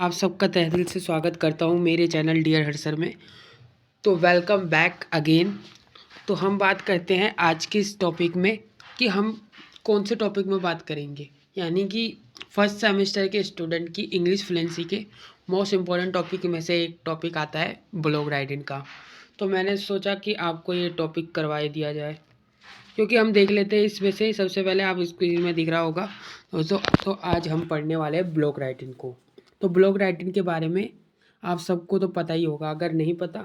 आप सबका तहे दिल से स्वागत करता हूँ मेरे चैनल डियर हर्सर में। तो वेलकम बैक अगेन। तो हम बात करते हैं आज के इस टॉपिक में कि हम कौन से टॉपिक में बात करेंगे, यानी कि फर्स्ट सेमेस्टर के स्टूडेंट की इंग्लिश फ्लुएंसी के मोस्ट इम्पॉर्टेंट टॉपिक में से एक टॉपिक आता है ब्लॉग राइटिंग का। तो मैंने सोचा कि आपको ये टॉपिक करवा दिया जाए, क्योंकि हम देख लेते हैं इसमें से। सबसे पहले आप स्क्रीन में दिख रहा होगा तो आज हम पढ़ने वाले हैं ब्लॉग राइटिंग को। तो ब्लॉग राइटिंग के बारे में आप सबको तो पता ही होगा, अगर नहीं पता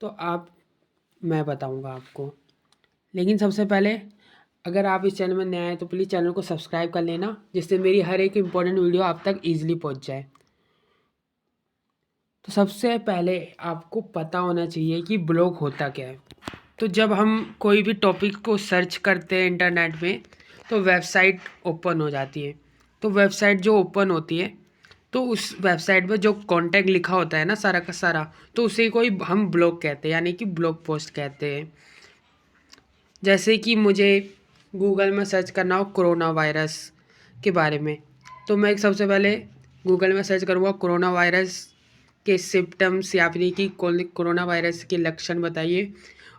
तो मैं बताऊंगा आपको। लेकिन सबसे पहले अगर आप इस चैनल में नए आए तो प्लीज़ चैनल को सब्सक्राइब कर लेना, जिससे मेरी हर एक इम्पोर्टेंट वीडियो आप तक ईजिली पहुंच जाए। तो सबसे पहले आपको पता होना चाहिए कि ब्लॉग होता क्या है। तो जब हम कोई भी टॉपिक को सर्च करते हैं इंटरनेट में तो वेबसाइट ओपन हो जाती है। तो वेबसाइट जो ओपन होती है तो उस वेबसाइट पर जो कंटेंट लिखा होता है ना, सारा का सारा, तो उसे कोई हम ब्लॉग कहते हैं, यानी कि ब्लॉग पोस्ट कहते हैं। जैसे कि मुझे गूगल में सर्च करना हो कोरोना वायरस के बारे में, तो मैं सबसे पहले गूगल में सर्च करूँगा कोरोना वायरस के सिम्टम्स, या फिर कि कोरोना वायरस के लक्षण बताइए।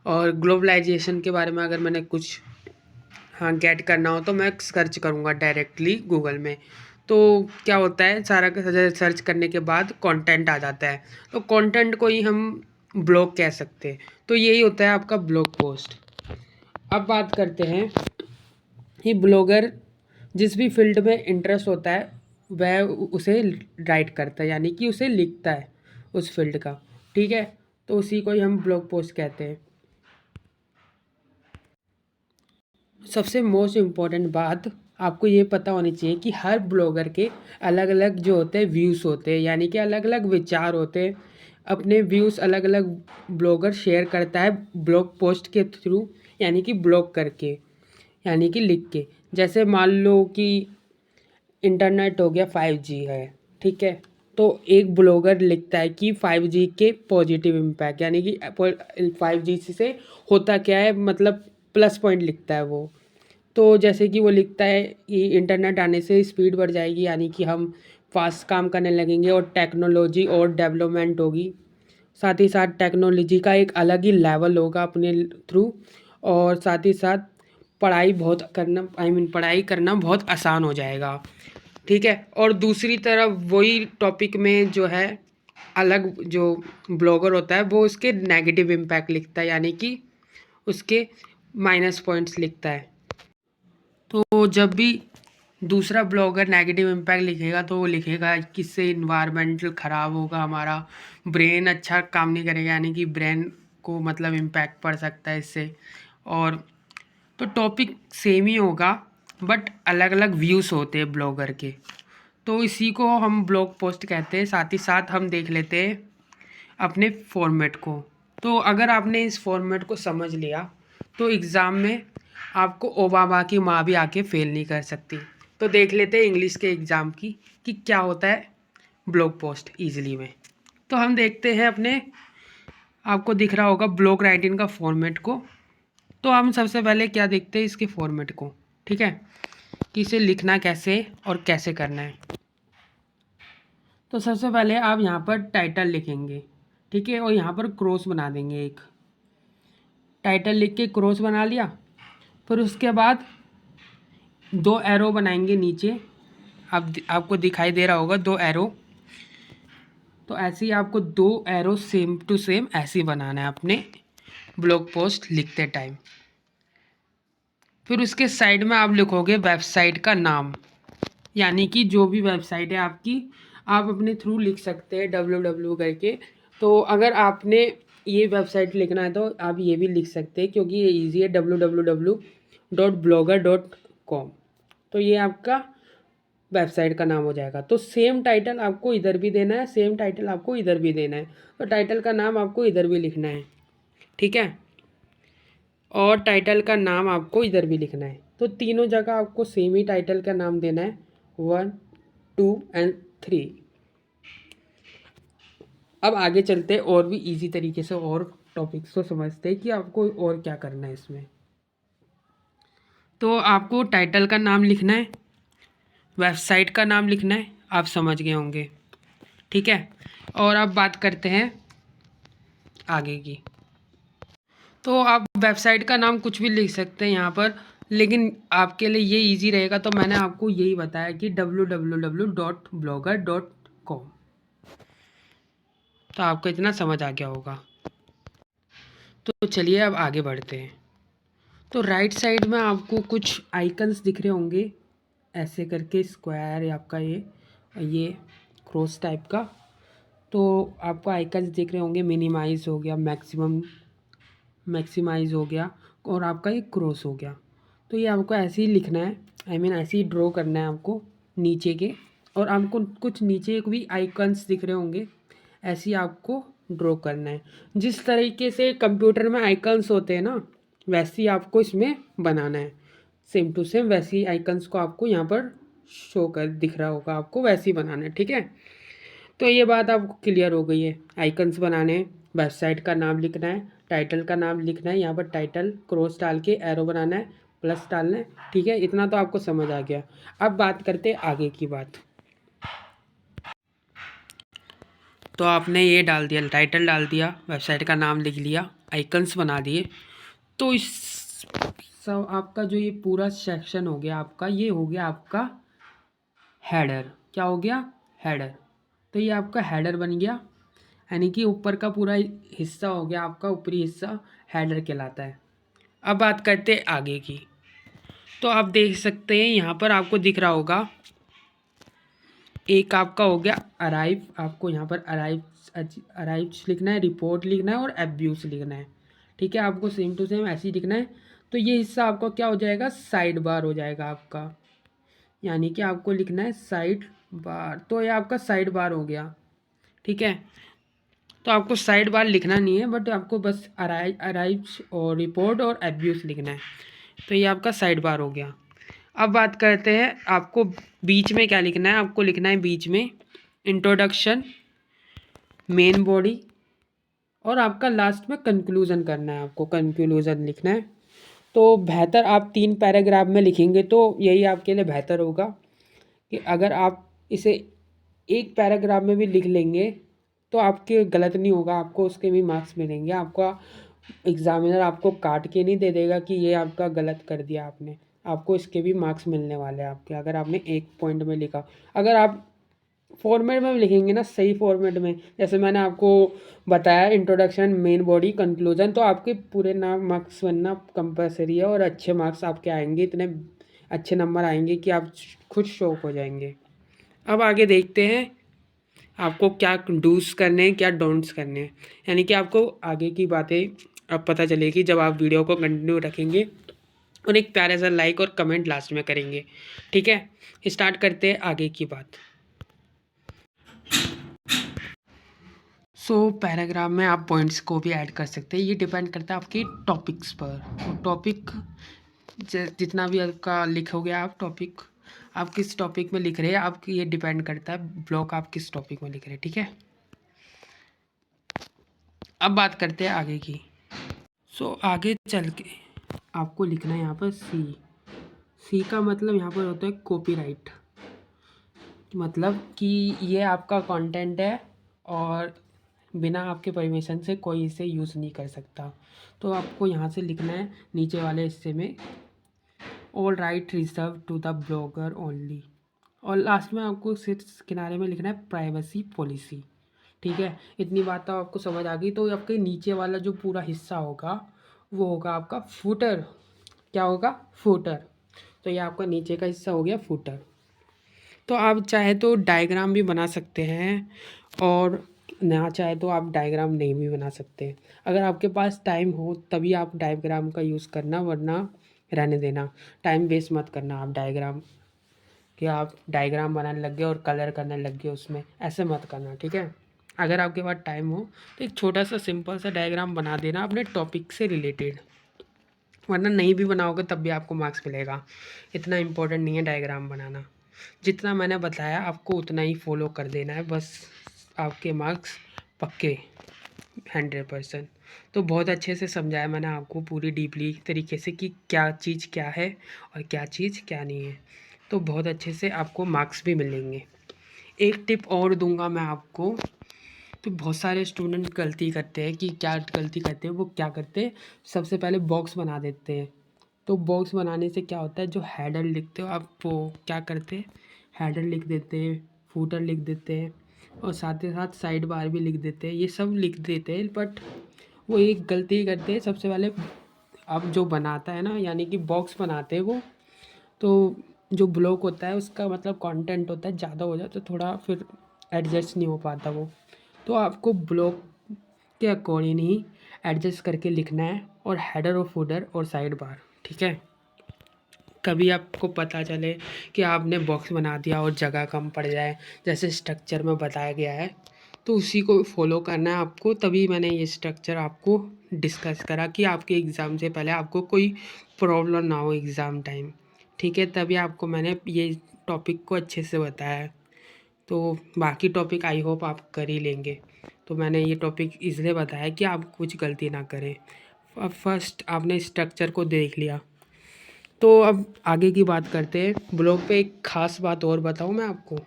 और ग्लोबलाइजेशन के बारे में अगर मैंने कुछ गेट करना हो तो मैं सर्च करूँगा डायरेक्टली गूगल में। तो क्या होता है, सारा का सारा सर्च करने के बाद कंटेंट आ जाता है। तो कंटेंट को ही हम ब्लॉग कह सकते हैं। तो यही होता है आपका ब्लॉग पोस्ट। अब बात करते हैं कि ब्लॉगर जिस भी फील्ड में इंटरेस्ट होता है वह उसे राइट करता है, यानी कि उसे लिखता है उस फील्ड का। ठीक है, तो उसी को ही हम ब्लॉग पोस्ट कहते हैं। सबसे मोस्ट इम्पॉर्टेंट बात आपको ये पता होनी चाहिए कि हर ब्लॉगर के अलग अलग जो होते हैं व्यूज़ होते हैं, यानी कि अलग अलग विचार होते हैं। अपने व्यूज़ अलग अलग ब्लॉगर शेयर करता है ब्लॉग पोस्ट के थ्रू, यानी कि ब्लॉग करके, यानी कि लिख के। जैसे मान लो कि इंटरनेट हो गया 5G है, ठीक है। तो एक ब्लॉगर लिखता है कि 5G के पॉजिटिव इम्पैक्ट, यानी कि 5G से होता क्या है, मतलब प्लस पॉइंट लिखता है वो। तो जैसे कि वो लिखता है कि इंटरनेट आने से स्पीड बढ़ जाएगी, यानी कि हम फास्ट काम करने लगेंगे और टेक्नोलॉजी और डेवलपमेंट होगी। साथ ही साथ टेक्नोलॉजी का एक अलग ही लेवल होगा अपने थ्रू। और साथ ही साथ पढ़ाई बहुत करना पढ़ाई करना बहुत आसान हो जाएगा। ठीक है। और दूसरी तरफ वही टॉपिक में जो है अलग जो ब्लॉगर होता है वो उसके नेगेटिव इम्पैक्ट लिखता है, यानी कि उसके माइनस पॉइंट्स लिखता है। तो जब भी दूसरा ब्लॉगर नेगेटिव इम्पैक्ट लिखेगा तो वो लिखेगा कि इससे इन्वायरमेंटल ख़राब होगा, हमारा ब्रेन अच्छा काम नहीं करेगा, यानी कि ब्रेन को मतलब इम्पैक्ट पड़ सकता है इससे। और तो टॉपिक सेम ही होगा बट अलग अलग व्यूज़ होते हैं ब्लॉगर के। तो इसी को हम ब्लॉग पोस्ट कहते हैं। साथ ही साथ हम देख लेते हैं अपने फॉर्मेट को। तो अगर आपने इस फॉर्मेट को समझ लिया तो एग्ज़ाम में आपको ओबामा की माँ भी आके फेल नहीं कर सकती। तो देख लेते हैं इंग्लिश के एग्ज़ाम की कि क्या होता है ब्लॉग पोस्ट ईजिली में। तो हम देखते हैं अपने, आपको दिख रहा होगा ब्लॉग राइटिंग का फॉर्मेट को। तो हम सबसे पहले क्या देखते हैं, इसके फॉर्मेट को। ठीक है, कि इसे लिखना कैसे और कैसे करना है। तो सबसे पहले आप यहाँ पर टाइटल लिखेंगे, ठीक है, और यहाँ पर क्रॉस बना देंगे एक। टाइटल लिख के क्रॉस बना लिया। फिर उसके बाद दो एरो बनाएंगे नीचे। आपको दिखाई दे रहा होगा दो एरो। तो ऐसे ही आपको दो एरो सेम टू सेम ऐसे ही बनाना है अपने ब्लॉग पोस्ट लिखते टाइम। फिर उसके साइड में आप लिखोगे वेबसाइट का नाम, यानी कि जो भी वेबसाइट है आपकी, आप अपने थ्रू लिख सकते हैं www करके। तो अगर आपने ये वेबसाइट लिखना है तो आप ये भी लिख सकते हैं, क्योंकि ये इजी है, www.blogger.com। तो ये आपका वेबसाइट का नाम हो जाएगा। तो सेम टाइटल आपको इधर भी देना है, सेम टाइटल आपको इधर भी देना है। तो टाइटल का नाम आपको इधर भी लिखना है, ठीक है, और टाइटल का नाम आपको इधर भी लिखना है। तो तीनों जगह आपको सेम ही टाइटल का नाम देना है, 1, 2 एंड 3। अब आगे चलते हैं और भी इजी तरीके से और टॉपिक्स को समझते हैं कि आपको और क्या करना है इसमें। तो आपको टाइटल का नाम लिखना है, वेबसाइट का नाम लिखना है, आप समझ गए होंगे। ठीक है। और अब बात करते हैं आगे की। तो आप वेबसाइट का नाम कुछ भी लिख सकते हैं यहाँ पर, लेकिन आपके लिए ये इजी रहेगा, तो मैंने आपको यही बताया कि www.blogger.com। तो आपको इतना समझ आ गया होगा। तो चलिए अब आगे बढ़ते हैं। तो राइट साइड में आपको कुछ आइकन्स दिख रहे होंगे, ऐसे करके स्क्वायर या आपका ये क्रॉस टाइप का। तो आपको आइकन्स दिख रहे होंगे, मिनिमाइज़ हो गया, मैक्सिमाइज़ हो गया, और आपका एक क्रॉस हो गया। तो ये आपको ऐसे ही लिखना है, ऐसे ही ड्रॉ करना है आपको नीचे के। और आपको कुछ नीचे भी आइकन्स दिख रहे होंगे, ऐसे ही आपको ड्रॉ करना है। जिस तरीके से कंप्यूटर में आइकन्स होते हैं ना, वैसे ही आपको इसमें बनाना है। सेम टू सेम वैसे ही आइकन्स को आपको यहाँ पर शो कर दिख रहा होगा, आपको वैसे ही बनाना है, ठीक है। तो ये बात आपको क्लियर हो गई है। आइकन्स बनाने, वेबसाइट का नाम लिखना है, टाइटल का नाम लिखना है, यहाँ पर टाइटल क्रॉस डाल के एरो बनाना है, प्लस डालना है, ठीक है। इतना तो आपको समझ आ गया। अब बात करते हैं आगे की बात। तो आपने ये डाल दिया, टाइटल डाल दिया, वेबसाइट का नाम लिख लिया, आइकन्स बना दिए। तो इस सब आपका जो ये पूरा सेक्शन हो गया आपका, ये हो गया आपका हेडर। क्या हो गया? हेडर। तो ये आपका हेडर बन गया, यानी कि ऊपर का पूरा हिस्सा हो गया आपका, ऊपरी हिस्सा हेडर कहलाता है। अब बात करते हैं आगे की। तो आप देख सकते हैं यहाँ पर आपको दिख रहा होगा, एक आपका हो गया अराइव। आपको यहाँ पर अराइव लिखना है, रिपोर्ट लिखना है और अब्यूज लिखना है, ठीक है। आपको सेम टू सेम ऐसे ही लिखना है। तो ये हिस्सा आपका क्या हो जाएगा? साइड बार हो जाएगा आपका, यानी कि आपको लिखना है साइड बार। तो ये आपका साइड बार हो गया, ठीक है। तो आपको साइड बार लिखना नहीं है, बट आपको बस अराइव और रिपोर्ट और अब्यूज लिखना है। तो ये आपका साइड बार हो गया। अब बात करते हैं आपको बीच में क्या लिखना है। आपको लिखना है बीच में इंट्रोडक्शन, मेन बॉडी, और आपका लास्ट में कंक्लूज़न करना है। आपको कंक्लूज़न लिखना है। तो बेहतर आप 3 पैराग्राफ में लिखेंगे तो यही आपके लिए बेहतर होगा, कि अगर आप इसे एक पैराग्राफ में भी लिख लेंगे तो आपके गलत नहीं होगा, आपको उसके भी मार्क्स मिलेंगे। आपका एग्ज़ामिनर आपको काट के नहीं दे देगा कि ये आपका गलत कर दिया आपने, आपको इसके भी मार्क्स मिलने वाले हैं आपके, अगर आपने एक पॉइंट में लिखा। अगर आप फॉर्मेट में लिखेंगे ना, सही फॉर्मेट में, जैसे मैंने आपको बताया इंट्रोडक्शन, मेन बॉडी, कंक्लूजन, तो आपके पूरे नाम मार्क्स बनना कंपलसरी है, और अच्छे मार्क्स आपके आएंगे, इतने अच्छे नंबर आएंगे कि आप खुद शॉक हो जाएंगे। अब आगे देखते हैं आपको क्या डूज करने हैं, क्या डोंट्स करने हैं, यानी कि आपको आगे की बातें अब पता चलेगी जब आप वीडियो को कंटिन्यू रखेंगे, और एक प्यारा सा लाइक और कमेंट लास्ट में करेंगे, ठीक है। स्टार्ट करते हैं आगे की बात। पैराग्राफ में आप पॉइंट्स को भी ऐड कर सकते हैं, ये डिपेंड करता है आपके टॉपिक्स पर। टॉपिक जितना भी आपका लिखोगे आप टॉपिक, आप किस टॉपिक में लिख रहे हैं, आपकी ये डिपेंड करता है ब्लॉग आप किस टॉपिक में लिख रहे हैं, ठीक है। अब बात करते हैं आगे की। आगे चल के आपको लिखना है यहाँ पर सी का मतलब यहाँ पर होता है कॉपीराइट, मतलब कि ये आपका कंटेंट है और बिना आपके परमिशन से कोई इसे यूज़ नहीं कर सकता। तो आपको यहाँ से लिखना है नीचे वाले हिस्से में, all right reserved to the blogger only, और लास्ट में आपको सिर्फ किनारे में लिखना है प्राइवेसी पॉलिसी, ठीक है। इतनी बात तो आपको समझ आ गई। तो आपके नीचे वाला जो पूरा हिस्सा होगा वो होगा आपका फुटर। क्या होगा? फुटर। तो ये आपका नीचे का हिस्सा हो गया फुटर। तो आप चाहे तो डायग्राम भी बना सकते हैं, और ना चाहे तो आप डायग्राम नहीं भी बना सकते। अगर आपके पास टाइम हो तभी आप डायग्राम का यूज़ करना, वरना रहने देना। टाइम वेस्ट मत करना आप डायग्राम, कि आप डायग्राम बनाने लग गए और कलर करने लग गए उसमें, ऐसे मत करना, ठीक है। अगर आपके पास टाइम हो तो एक छोटा सा सिंपल सा डायग्राम बना देना अपने टॉपिक से रिलेटेड, वरना नहीं भी बनाओगे तब भी आपको मार्क्स मिलेगा। इतना इम्पोर्टेंट नहीं है डायग्राम बनाना, जितना मैंने बताया आपको उतना ही फॉलो कर देना है, बस आपके मार्क्स पक्के 100%। तो बहुत अच्छे से समझाया मैंने आपको पूरी डीपली तरीके से कि क्या चीज़ क्या है और क्या चीज़ क्या नहीं है। तो बहुत अच्छे से आपको मार्क्स भी मिलेंगे। एक टिप और दूंगा मैं आपको। तो बहुत सारे स्टूडेंट गलती करते हैं कि क्या गलती करते हैं, वो क्या करते हैं, सबसे पहले बॉक्स बना देते हैं। तो बॉक्स बनाने से क्या होता है, जो हेडर लिखते हो आप वो क्या करते हैं, हेडर लिख देते हैं, फूटर लिख देते हैं और साथ ही साथ साइड बार भी लिख देते हैं, ये सब लिख देते हैं। बट वो एक गलती करते हैं, सबसे पहले अब जो बनाता है ना, यानी कि बॉक्स बनाते हैं वो, तो जो ब्लॉक होता है उसका मतलब कंटेंट होता है ज़्यादा हो जाए तो थोड़ा फिर एडजस्ट नहीं हो पाता वो। तो आपको ब्लॉक के अकॉर्डिंग ही एडजस्ट करके लिखना है, और हेडर और फुटर और साइड बार, ठीक है। कभी आपको पता चले कि आपने बॉक्स बना दिया और जगह कम पड़ जाए, जैसे स्ट्रक्चर में बताया गया है, तो उसी को फॉलो करना है आपको। तभी मैंने ये स्ट्रक्चर आपको डिस्कस करा कि आपके एग्ज़ाम से पहले आपको कोई प्रॉब्लम ना हो एग्ज़ाम टाइम, ठीक है। तभी आपको मैंने ये टॉपिक को अच्छे से बताया है। तो बाकी टॉपिक आई होप आप कर ही लेंगे। तो मैंने ये टॉपिक इसलिए बताया कि आप कुछ गलती ना करें। अब फर्स्ट आपने स्ट्रक्चर को देख लिया, तो अब आगे की बात करते हैं। ब्लॉग पे एक ख़ास बात और बताऊँ मैं आपको।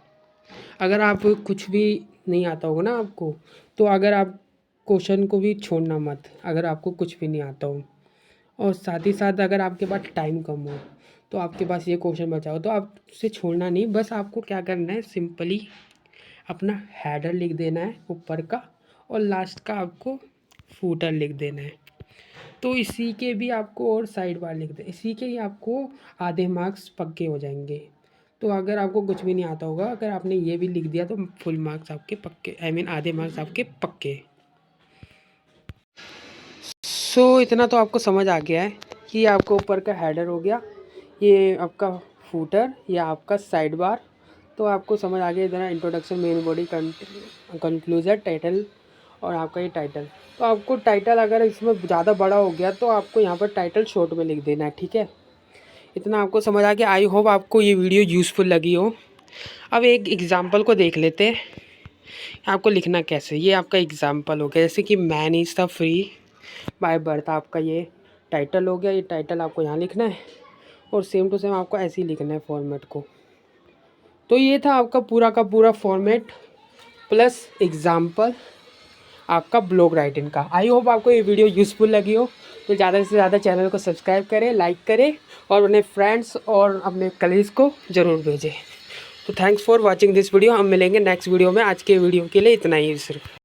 अगर आप कुछ भी नहीं आता होगा ना आपको, तो अगर आप क्वेश्चन को भी छोड़ना मत, अगर आपको कुछ भी नहीं आता हो। और साथ ही साथ अगर आपके पास टाइम कम हो, तो आपके पास ये क्वेश्चन बचा हो, तो आप उसे छोड़ना नहीं। बस आपको क्या करना है, सिंपली अपना हेडर लिख देना है ऊपर का, और लास्ट का आपको फूटर लिख देना है। तो इसी के भी आपको और साइड बार लिख दे, इसी के ही आपको आधे मार्क्स पक्के हो जाएंगे। तो अगर आपको कुछ भी नहीं आता होगा, अगर आपने ये भी लिख दिया तो फुल मार्क्स आपके पक्के, आई मीन आधे मार्क्स आपके पक्के। सो इतना तो आपको समझ आ गया है कि आपको ऊपर का हेडर हो गया, ये आपका फूटर, या आपका साइड बार। तो आपको समझ आ गया इतना introduction, main body, conclusion, title और आपका ये टाइटल। तो आपको टाइटल अगर इसमें ज़्यादा बड़ा हो गया तो आपको यहाँ पर टाइटल शॉर्ट में लिख देना है, ठीक है। इतना आपको समझ आ गया। आई होप आपको ये वीडियो यूज़फुल लगी हो। अब एक एग्ज़ाम्पल को देख लेते हैं आपको लिखना कैसे। ये आपका एग्ज़ाम्पल हो गया, जैसे कि man is the free by birth, आपका ये टाइटल हो गया। ये टाइटल आपको यहाँ लिखना है और सेम टू सेम आपको ऐसे ही लिखना है फॉर्मेट को। तो ये था आपका पूरा का पूरा फॉर्मेट प्लस एग्ज़ाम्पल आपका ब्लॉग राइटिंग का। आई होप आपको ये वीडियो यूज़फुल लगी हो। तो ज़्यादा से ज़्यादा चैनल को सब्सक्राइब करें, लाइक करें और अपने फ्रेंड्स और अपने कलीग्स को ज़रूर भेजें। तो thanks for watching this video. हम मिलेंगे नेक्स्ट वीडियो में। आज के वीडियो के लिए इतना ही सिर्फ।